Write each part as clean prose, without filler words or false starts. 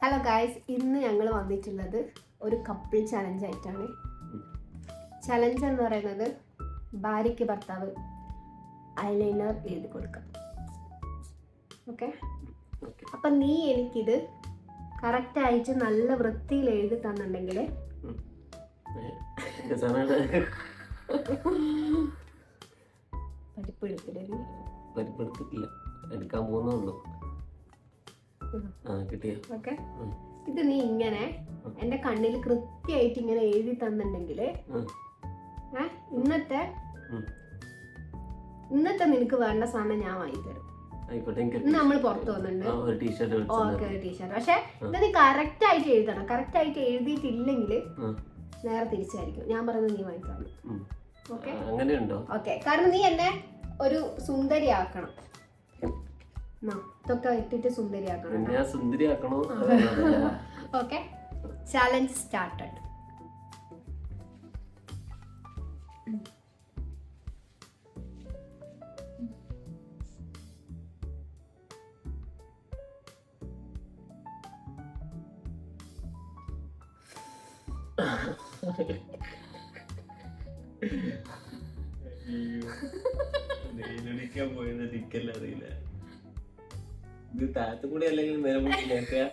Hello guys, ഇന്ന് ഞങ്ങൾ വന്നിട്ടുള്ളത് ഒരു കപ്പിൾ ചലഞ്ച് ആയിട്ടാണ്. ചലഞ്ച് എന്ന് പറയുന്നത് ഭാര്യയ്ക്ക് ഭർത്താവ് ഐലൈനർ എഴുതി കൊടുക്കാം. ഓക്കെ, അപ്പം നീ എനിക്കിത് കറക്റ്റായിട്ട് നല്ല വൃത്തിയിൽ എഴുതി തന്നിട്ടുണ്ടെങ്കിൽ പരിപ്പെടുത്തിട്ടില്ല, എടുക്കാൻ പോകുന്നുള്ളൂ. ഓക്കെ, ഇത് നീ ഇങ്ങനെ എന്റെ കണ്ണിൽ കൃത്യമായിട്ട് ഇങ്ങനെ എഴുതി തന്നിട്ടുണ്ടെങ്കിൽ ഇന്നത്തെ നിനക്ക് വേണ്ട സാധനം ഞാൻ വാങ്ങിത്തരും. നമ്മൾ പുറത്തു വന്നിട്ടുണ്ട് ടീഷർട്ട്. പക്ഷെ ഇത് നീ കറക്റ്റ് ആയിട്ട് എഴുതണം. കറക്റ്റ് ആയിട്ട് എഴുതിയിട്ടില്ലെങ്കിൽ നേരെ തിരിച്ചായിരിക്കും. ഞാൻ പറയുന്നത് നീ വാങ്ങിത്തരണം. ഓക്കെ, ഓക്കെ, കാരണം നീ എന്നെ ഒരു സുന്ദരിയാക്കണം. ഇതൊക്കെ ഇട്ടിട്ട് സുന്ദരിയാക്കണം. Okay, challenge started. അറിയില്ല, ഇത് താഴത്തു കൂടി അല്ലെങ്കിൽ നേരെ നോക്കുക.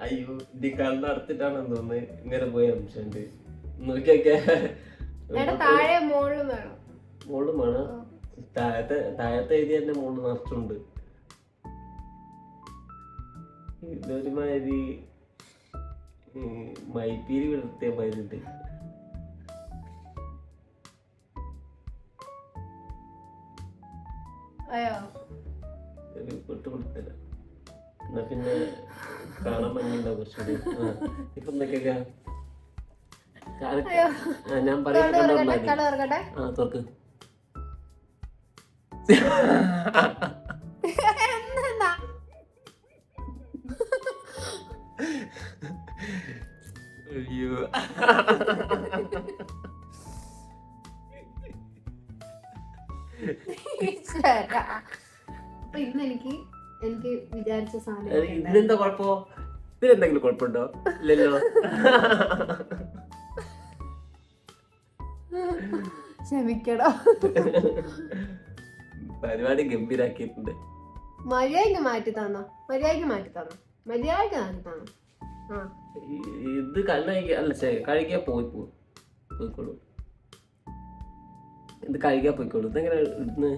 അയ്യോ, ഇത് കണ്ണ് അടത്തിട്ടാണെന്ന് തോന്നുന്നു ഇങ്ങനെ പോയ അംശമുണ്ട്. നോക്കിയൊക്കെ മോളും വേണം. താഴത്തെ എഴുതി തന്നെ മോള് നിറച്ചുണ്ട്. ഇതൊരുമാതിരി മൈപ്പീരി വിടർത്തിയ മാതിരിണ്ട്. പൊട്ടുകൊടുത്തില്ല. എന്നാ പിന്നെ കാണാൻ ഭംഗിയുണ്ടാവും കുറച്ചുകൂടി. ഇപ്പൊ എന്തൊക്കെയാ ഞാൻ പറയാ തുറക്ക്. അയ്യോ, അപ്പൊ ഇന്ന് എനിക്ക് വിചാരിച്ച സാധനം ഇതിനെന്താ കുഴപ്പോ? ഇതിനെന്തെങ്കിലും കുഴപ്പമുണ്ടോ? ഇല്ലല്ലോ. ക്ഷമിക്കടോ, പരിപാടി ഗംഭീരാക്കിയിട്ടുണ്ട്. മര്യാദക്ക് മാറ്റി തന്നോ. ഇത് കണ്ണഴിക്ക അല്ല, കഴിക്കാൻ പോയിക്കോളൂ. ഇത് കഴിക്കാൻ പോയിക്കോളൂ. ഇതെങ്ങനെ ഇടുന്ന്?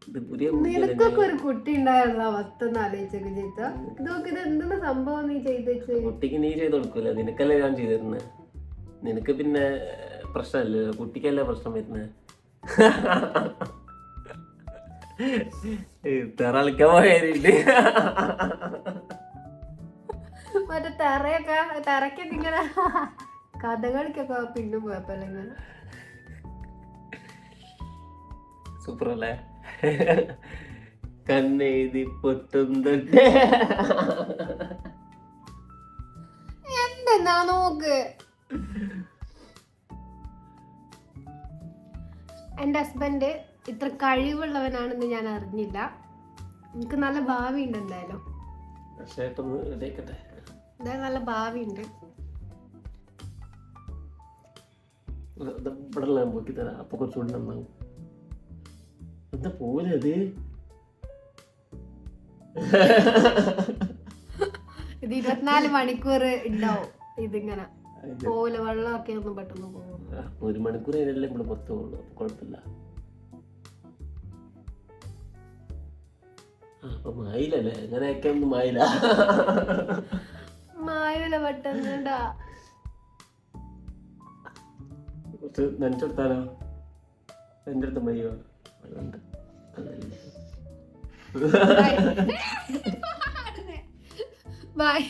ഇത് പുതിയ നിനക്കൊക്കെ ഒരു കുട്ടി ഉണ്ടായിരുന്ന അവസ്ഥ ആലോചിച്ചൊക്കെ ചെയ്ത ഇതൊക്കെ ഇത് എന്തെന്ന സംഭവം നീ ചെയ്ത് കുട്ടിക്ക് നീ ചെയ്ത് കൊടുക്കൂല, നിനക്കല്ലേ ഞാൻ ചെയ്തിരുന്നത്. നിനക്ക് പിന്നെ പ്രശ്നമല്ലല്ലോ, കുട്ടിക്കല്ലേ പ്രശ്നം വരുന്നത്. തെറളിക്കാൻ പോയാലുണ്ട്. മറ്റേ തെറക്കൊക്കെ ഇങ്ങനെ കഥകളിക്കൊക്കെ പിന്നെ പോയപ്പോലെ ഇങ്ങനെ സൂപ്പറല്ലേ? കണ്ണെഴുതി പൊട്ടുന്നുണ്ട്. എന്തെന്നാ നോക്ക്. എന്റെ ഹസ്ബൻഡ് ഇത്ര കഴിവുള്ളവനാണെന്ന് ഞാൻ അറിഞ്ഞില്ല. എനിക്ക് നല്ല ഭാവി ഉണ്ട്. എന്തായാലും നല്ല ഭാവി ഉണ്ട്. അപ്പൊ കുറച്ചുകൂടി നന്നാവും. എന്താ പോലെ അത്? ഇത് 24 മണിക്കൂർ ഉണ്ടാവും. ഇതിങ്ങനെ പോലെ വെള്ളമൊക്കെ ഒന്നും പെട്ടെന്ന് പോകും. 1 മണിക്കൂർ അതിനല്ലേ ഇവിടെ പുറത്ത് പോകുള്ളൂ. അപ്പൊ കുഴപ്പമില്ല. അപ്പൊ മായില്ലല്ലേ? അങ്ങനെയൊക്കെ ഒന്നും മായില്ല പെട്ടെന്ന് കുറച്ച് നനച്ചെടുത്താലോ? എൻ്റെ അടുത്ത് മയ്യോ അതുകൊണ്ട് ബൈ.